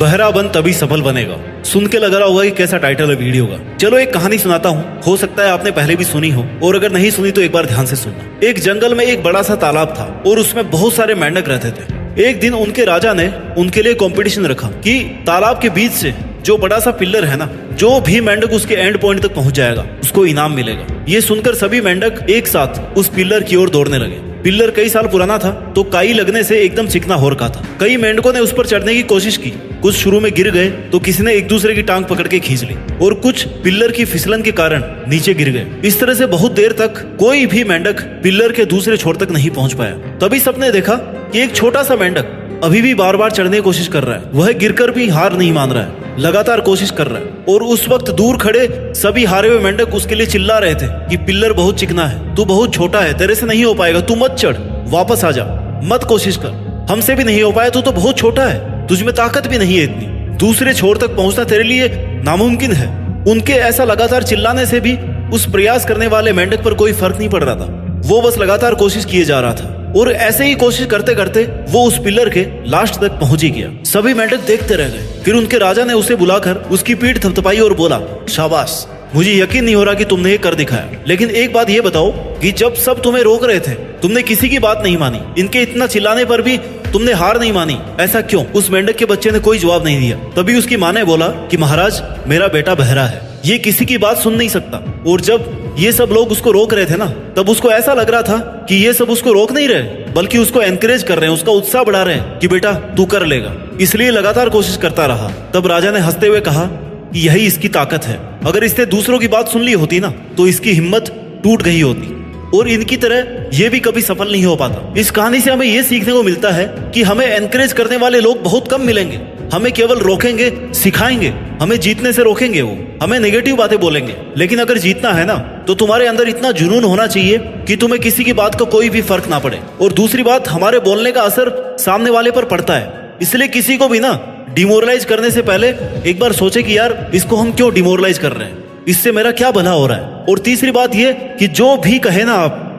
बहरा बन तभी सफल बनेगा। सुन के लग रहा होगा कि कैसा टाइटल है वीडियो का। चलो एक कहानी सुनाता हूँ, हो सकता है आपने पहले भी सुनी हो, और अगर नहीं सुनी तो एक बार ध्यान से सुनना। एक जंगल में एक बड़ा सा तालाब था और उसमें बहुत सारे मेंढक रहते थे। एक दिन उनके राजा ने उनके लिए कंपटीशन रखा कि तालाब के बीच से जो बड़ा सा पिल्लर है ना, जो भी मेंढक उसके एंड पॉइंट तक पहुंच जाएगा उसको इनाम मिलेगा। ये सुनकर सभी मेंढक एक साथ उस पिल्लर की ओर दौड़ने लगे। पिल्लर कई साल पुराना था तो काई लगने से एकदम चिकना हो रखा था। कई मेंढकों ने उस पर चढ़ने की कोशिश की। कुछ शुरू में गिर गए तो किसी ने एक दूसरे की टांग पकड़ के खींच ली और कुछ पिल्लर की फिसलन के कारण नीचे गिर गए। इस तरह से बहुत देर तक कोई भी मेंढक पिल्लर के दूसरे छोर तक नहीं पहुंच पाया। तभी सबने देखा कि एक छोटा सा मेंढक अभी भी बार बार चढ़ने की कोशिश कर रहा है। वह गिरकर भी हार नहीं मान रहा है, लगातार कोशिश कर रहा है। और उस वक्त दूर खड़े सभी हारे हुए मेंढक उसके लिए चिल्ला रहे थे कि पिल्लर बहुत चिकना है, तू बहुत छोटा है, तेरे से नहीं हो पाएगा, तू मत चढ़, वापस आ जा, मत कोशिश कर, हमसे भी नहीं हो पाया, तू तो बहुत छोटा है, तुझ में ताकत भी नहीं है इतनी, दूसरे छोर तक पहुंचना तेरे लिए नामुमकिन है। उनके ऐसा लगातार चिल्लाने से भी उस प्रयास करने वाले मेंढक पर कोई फर्क नहीं पड़ रहा था। वो बस लगातार कोशिश किए जा रहा था और ऐसे ही कोशिश करते करते वो उस पिलर के लास्ट तक पहुंच ही गया। सभी मेंढक देखते रह गए। फिर उनके राजा ने उसे बुलाकर उसकी पीठ थपथपाई और बोला, शाबाश, मुझे यकीन नहीं हो रहा कि तुमने ये कर दिखाया। लेकिन एक बात ये बताओ कि जब सब तुम्हें रोक रहे थे तुमने किसी की बात नहीं मानी, इनके इतना चिल्लाने पर भी तुमने हार नहीं मानी, ऐसा क्यों? उस मेंढक के बच्चे ने कोई जवाब नहीं दिया। तभी उसकी माँ ने बोला कि महाराज, मेरा बेटा बहरा है, ये किसी की बात सुन नहीं सकता। और जब ये सब लोग उसको रोक रहे थे ना, तब उसको ऐसा लग रहा था कि ये सब उसको रोक नहीं रहे बल्कि उसको एनकरेज कर रहे हैं, उसका उत्साह बढ़ा रहे हैं कि बेटा तू कर लेगा। इसलिए लगातार कोशिश करता रहा। तब राजा ने हंसते हुए कहा कि यही इसकी ताकत है। अगर इसने दूसरों की बात सुन ली होती ना तो इसकी हिम्मत टूट गई होती और इनकी तरह ये भी कभी सफल नहीं हो पाता। इस कहानी से हमें ये सीखने को मिलता है कि हमें एनकरेज करने वाले लोग बहुत कम मिलेंगे। हमें केवल रोकेंगे, सिखाएंगे, हमें जीतने से रोकेंगे, वो हमें नेगेटिव बातें बोलेंगे। लेकिन अगर जीतना है ना तो तुम्हारे अंदर इतना जुनून होना चाहिए कि तुम्हें किसी की बात का कोई भी फर्क ना पड़े। और दूसरी बात, हमारे बोलने का असर सामने वाले पर पड़ता है। इसलिए किसी को भी ना डिमोरलाइज करने से पहले एक बार सोचे कि यार इसको हम क्यों डिमोरलाइज कर रहे हैं, इससे मेरा क्या भला हो रहा है। और तीसरी बात ये कि जो भी कहे ना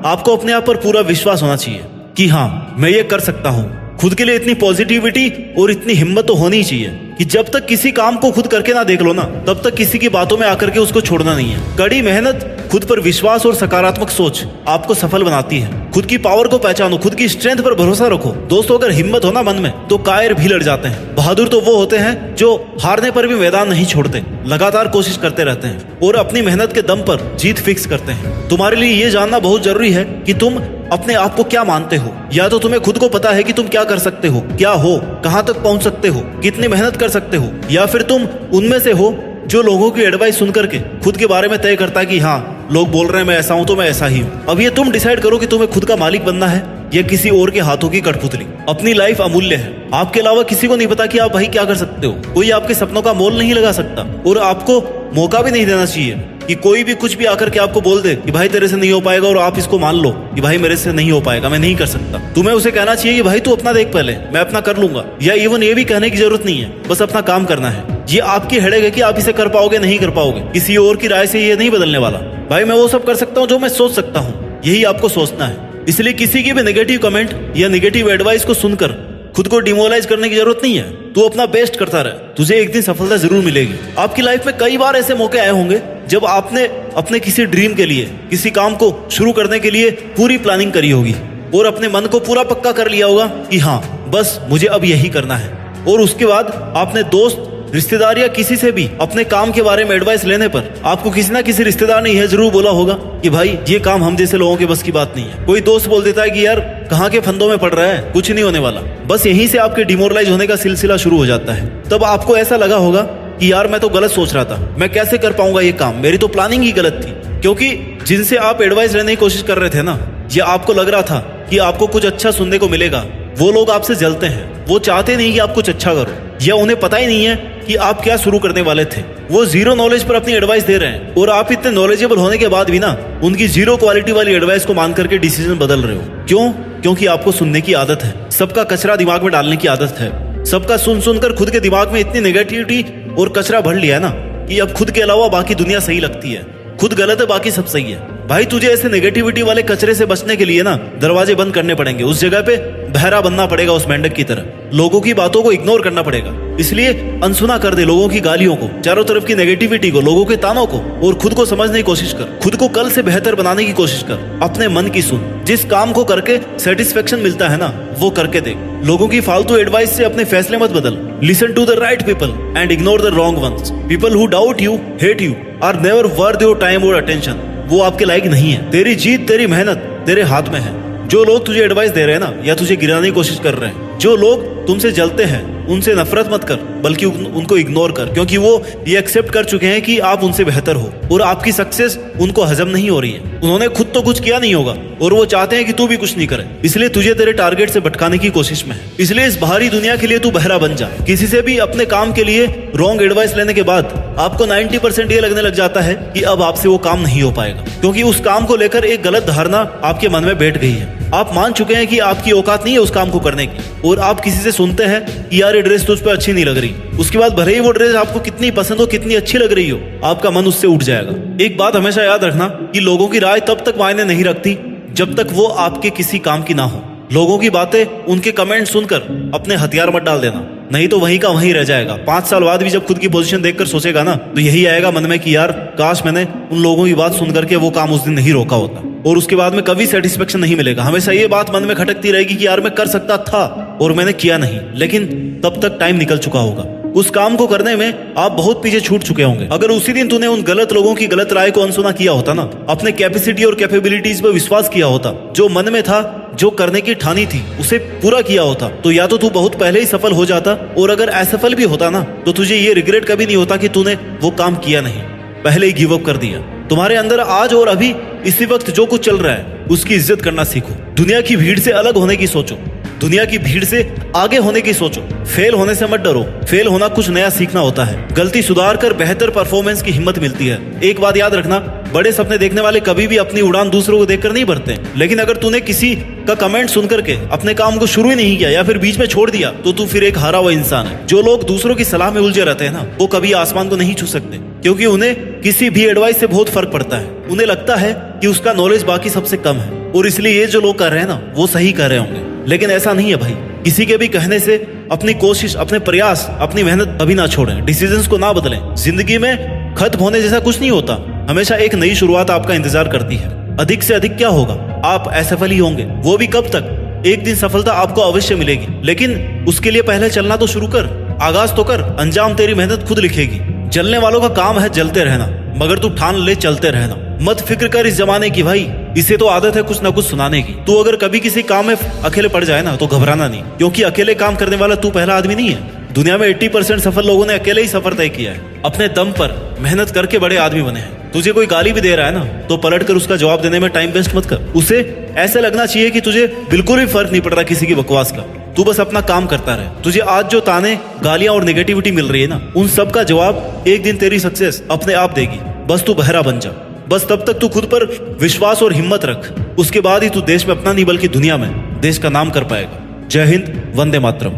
आपको अपने आप पर पूरा विश्वास होना चाहिए कि हाँ मैं ये कर सकता हूँ। खुद के लिए इतनी पॉजिटिविटी और इतनी हिम्मत तो होनी ही चाहिए कि जब तक किसी काम को खुद करके ना देख लो ना, तब तक किसी की बातों में आकर के उसको छोड़ना नहीं है। कड़ी मेहनत, खुद पर विश्वास और सकारात्मक सोच आपको सफल बनाती है। खुद की पावर को पहचानो, खुद की स्ट्रेंथ पर भरोसा रखो। दोस्तों, अगर हिम्मत हो ना मन में तो कायर भी लड़ जाते हैं। बहादुर तो वो होते हैं जो हारने पर भी मैदान नहीं छोड़ते, लगातार कोशिश करते रहते हैं और अपनी मेहनत के दम पर जीत फिक्स करते हैं। तुम्हारे लिए ये जानना बहुत जरूरी है कि तुम अपने आप को क्या मानते हो। या तो तुम्हें खुद को पता है कि तुम क्या कर सकते हो, क्या हो, कहां तक पहुंच सकते हो, कितनी मेहनत कर सकते हो, या फिर तुम उनमें से हो जो लोगों की एडवाइस सुन करके खुद के बारे में तय करता है कि हाँ लोग बोल रहे हैं मैं ऐसा हूं तो मैं ऐसा ही हूं। अब ये तुम डिसाइड करो कि तुम्हें खुद का मालिक बनना है या किसी और के हाथों की कठपुतली। अपनी लाइफ अमूल्य है, आपके अलावा किसी को नहीं पता कि आप भाई क्या कर सकते हो। कोई आपके सपनों का मोल नहीं लगा सकता और आपको मौका भी नहीं देना चाहिए कि कोई भी कुछ भी आकर के आपको बोल दे कि भाई तेरे से नहीं हो पाएगा और आप इसको मान लो कि भाई मेरे से नहीं हो पाएगा, मैं नहीं कर सकता। तुम्हें उसे कहना चाहिए कि भाई तू अपना देख पहले, मैं अपना कर लूंगा। या इवन ये भी कहने की जरूरत नहीं है, बस अपना काम करना है। ये आपकी हेडेक है कि आप इसे कर पाओगे नहीं कर पाओगे, किसी और की राय से ये नहीं बदलने वाला। भाई मैं वो सब कर सकता हूँ जो मैं सोच सकता हूँ, यही आपको सोचना है। इसलिए किसी की भी नेगेटिव कमेंट या नेगेटिव एडवाइस को सुनकर खुद को डिमोरलाइज करने की जरूरत नहीं है। तू अपना बेस्ट करता रहे, तुझे एक दिन सफलता जरूर मिलेगी। आपकी लाइफ में कई बार ऐसे मौके आए होंगे जब आपने अपने किसी ड्रीम के लिए, किसी काम को शुरू करने के लिए पूरी प्लानिंग करी होगी और अपने मन को पूरा पक्का कर लिया होगा कि हाँ बस मुझे अब यही करना है। और उसके बाद आपने दोस्त, रिश्तेदार या किसी से भी अपने काम के बारे में एडवाइस लेने पर आपको किसी ना किसी रिश्तेदार ने यह जरूर बोला होगा कि भाई ये काम हम जैसे लोगों के बस की बात नहीं है। कोई दोस्त बोल देता है कि यार कहाँ के फंदों में पड़ रहा है, कुछ नहीं होने वाला। बस यहीं से आपके डिमोरलाइज होने का सिलसिला शुरू हो जाता है। तब आपको ऐसा लगा होगा कि यार मैं तो गलत सोच रहा था, मैं कैसे कर पाऊंगा ये काम, मेरी तो प्लानिंग ही गलत थी। क्योंकि जिनसे आप एडवाइस लेने की कोशिश कर रहे थे ना, ये आपको लग रहा था कि आपको कुछ अच्छा सुनने को मिलेगा, वो लोग आपसे जलते हैं, वो चाहते नहीं कि आप कुछ अच्छा करो, या उन्हें पता ही नहीं है कि आप क्या शुरू करने वाले थे। वो जीरो नॉलेज पर अपनी एडवाइस दे रहे हैं और आप इतने नॉलेजेबल होने के बाद भी ना उनकी जीरो क्वालिटी वाली एडवाइस को मान करके डिसीजन बदल रहे हो। क्यों? क्योंकि आपको सुनने की आदत है, सबका कचरा दिमाग में डालने की आदत है। सबका सुन सुनकर खुद के दिमाग में इतनी नेगेटिविटी और कचरा भर लिया है ना कि अब खुद के अलावा बाकी दुनिया सही लगती है। खुद गलत है, बाकी सब सही है। भाई तुझे ऐसे नेगेटिविटी वाले कचरे से बचने के लिए ना दरवाजे बंद करने पड़ेंगे, उस जगह पे बहरा बनना पड़ेगा उस मेंढक की तरह, लोगों की बातों को इग्नोर करना पड़ेगा। इसलिए अनसुना कर दे लोगों की गालियों को, चारों तरफ की नेगेटिविटी को, लोगों के तानों को, और खुद को समझने की कोशिश कर। खुद को कल से बेहतर बनाने की कोशिश कर, अपने मन की सुन। जिस काम को करके सेटिस्फेक्शन मिलता है ना, वो करके देख। लोगों की फालतू एडवाइस से अपने फैसले मत बदल। Listen to the right people and ignore the wrong ones. People who doubt you, hate you, are never worth your time और अटेंशन। वो आपके लायक नहीं है। तेरी जीत, तेरी मेहनत तेरे हाथ में है। जो लोग तुझे एडवाइस दे रहे हैं ना, या तुझे गिराने की कोशिश कर रहे हैं, जो लोग तुमसे जलते हैं, उनसे नफरत मत कर, बल्कि उनको इग्नोर कर, क्योंकि वो ये एक्सेप्ट कर चुके हैं कि आप उनसे बेहतर हो और आपकी सक्सेस उनको हजम नहीं हो रही है। उन्होंने खुद तो कुछ किया नहीं होगा और वो चाहते हैं कि तू भी कुछ नहीं करे, इसलिए तुझे तेरे टारगेट से भटकाने की कोशिश में है। इसलिए इस बाहरी दुनिया के लिए तू बहरा बन जा। किसी से भी अपने काम के लिए रॉन्ग एडवाइस लेने के बाद आपको 90% ये लगने लग जाता है कि अब आपसे वो काम नहीं हो पाएगा, क्योंकि उस काम को लेकर एक गलत धारणा आपके मन में बैठ गई है। आप मान चुके हैं कि आपकी औकात नहीं है उस काम को करने की, और आप किसी से सुनते हैं कि यार ये ड्रेस तुझ पे अच्छी नहीं लग रही। उसके बाद भले ही वो ड्रेस आपको कितनी पसंद हो, कितनी अच्छी लग रही हो, आपका मन उससे उठ जाएगा। एक बात हमेशा याद रखना कि लोगों की राय तब तक मायने नहीं रखती जब तक वो आपके किसी काम की ना हो। लोगों की बातें, उनके कमेंट सुनकर अपने हथियार मत डाल देना, नहीं तो वहीं का वहीं रह जाएगा। 5 साल बाद भी जब खुद की पोजीशन देखकर सोचेगा ना, तो यही आएगा मन में कि यार काश मैंने उन लोगों की बात सुन करके वो काम उस दिन नहीं रोका होता। और उसके बाद में कभी सेटिस्फेक्शन नहीं मिलेगा। हमेशा ये बात मन में खटकती रहेगी कि यार मैं कर सकता था और मैंने किया नहीं, लेकिन तब तक टाइम निकल चुका होगा। उस काम को करने में आप बहुत पीछे छूट चुके होंगे। अगर उसी दिन तूने उन गलत लोगों की गलत राय को अनसुना किया होता ना, अपने कैपेसिटी और कैपेबिलिटीज पर विश्वास किया होता, जो मन में था, जो करने की ठानी थी, उसे पूरा किया होता, तो या तो तू बहुत पहले ही सफल हो जाता, और अगर असफल भी होता ना, तो तुझे ये रिग्रेट कभी नहीं होता कि तूने वो काम किया नहीं, पहले ही गिव अप कर दिया। तुम्हारे अंदर आज और अभी इसी वक्त जो कुछ चल रहा है उसकी इज्जत करना सीखो। दुनिया की भीड़ से अलग होने की सोचो, दुनिया की भीड़ से आगे होने की सोचो। फेल होने से मत डरो, फेल होना कुछ नया सीखना होता है। गलती सुधार कर बेहतर परफॉर्मेंस की हिम्मत मिलती है। एक बात याद रखना, बड़े सपने देखने वाले कभी भी अपनी उड़ान दूसरों को देखकर नहीं भरते, लेकिन अगर तूने किसी का कमेंट सुन करके अपने काम को शुरू ही नहीं किया या फिर बीच में छोड़ दिया, तो तू फिर एक हारा हुआ इंसान है। जो लोग दूसरों की सलाह में उलझे रहते हैं ना, वो कभी आसमान को नहीं छू सकते, क्योंकि उन्हें किसी भी एडवाइस से बहुत फर्क पड़ता है। उन्हें लगता है कि उसका नॉलेज बाकी सबसे कम है, और इसलिए ये जो लोग कर रहे हैं ना, वो सही कर रहे होंगे, लेकिन ऐसा नहीं है भाई। किसी के भी कहने से अपनी कोशिश, अपने प्रयास, अपनी मेहनत कभी ना छोड़ें, डिसीजंस को ना बदलें। जिंदगी में खत्म होने जैसा कुछ नहीं होता, हमेशा एक नई शुरुआत आपका इंतजार करती है। अधिक से अधिक क्या होगा, आप असफल ही होंगे, वो भी कब तक। एक दिन सफलता आपको अवश्य मिलेगी, लेकिन उसके लिए पहले चलना तो शुरू कर, आगाज तो कर, अंजाम तेरी मेहनत खुद लिखेगी। जलने वालों का काम है जलते रहना, मगर तू ठान ले चलते रहना। मत फिक्र कर इस जमाने की भाई, इसे तो आदत है कुछ ना कुछ सुनाने की। तू अगर कभी किसी काम में अकेले पड़ जाए ना, तो घबराना नहीं, क्योंकि अकेले काम करने वाला तू पहला आदमी नहीं है। दुनिया में 80% सफल लोगों ने अकेले ही सफर तय किया है, अपने दम पर मेहनत करके बड़े आदमी बने हैं। तुझे कोई गाली भी दे रहा है ना, तो पलट कर उसका जवाब देने में टाइम वेस्ट मत कर। उसे ऐसे लगना चाहिए कि तुझे बिल्कुल भी फर्क नहीं पड़ रहा किसी की बकवास का, तू बस अपना काम करता रहे। तुझे आज जो ताने, गालियां और नेगेटिविटी मिल रही है ना, उन सब का जवाब एक दिन तेरी सक्सेस अपने आप देगी। बस तू बहरा बन जा, बस तब तक तू खुद पर विश्वास और हिम्मत रख। उसके बाद ही तू देश में अपना नहीं बल्कि दुनिया में देश का नाम कर पाएगा। जय हिंद, वंदे मातरम।